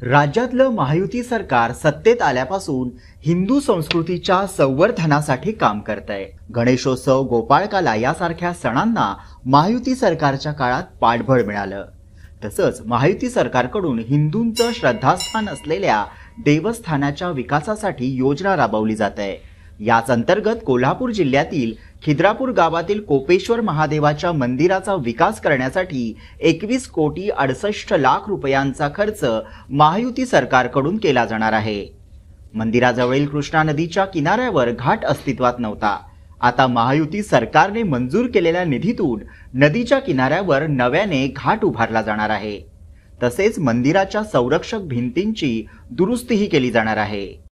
राज्यातलं महायुती सरकार सत्तेत आल्यापासून हिंदू संस्कृतीच्या संवर्धनासाठी काम करतंय। गणेशोत्सव, गोपाळकाला यासारख्या सणांना महायुती सरकारच्या काळात पाठबळ मिळालं। तसंच महायुती सरकारकडून हिंदूंचं श्रद्धास्थान असलेल्या देवस्थानाच्या विकासासाठी योजना राबवली जाते। याच अंतर्गत कोल्हापूर जिल्ह्यातील खिद्रापूर गावातील कोपेश्वर महादेवाच्या मंदिराचा विकास करण्यासाठी 21 कोटी 68 लाख रुपयांचा खर्च महायुती सरकारकडून केला जाणार आहे। मंदिराजवळील कृष्णा नदीच्या किनाऱ्यावर घाट अस्तित्वात नव्हता। आता महायुती सरकारने मंजूर केलेल्या निधीतून नदीच्या किनाऱ्यावर नव्याने घाट उभारला जाणार आहे। तसेच मंदिराच्या संरक्षक भिंतींची दुरुस्तीही केली जाणार आहे।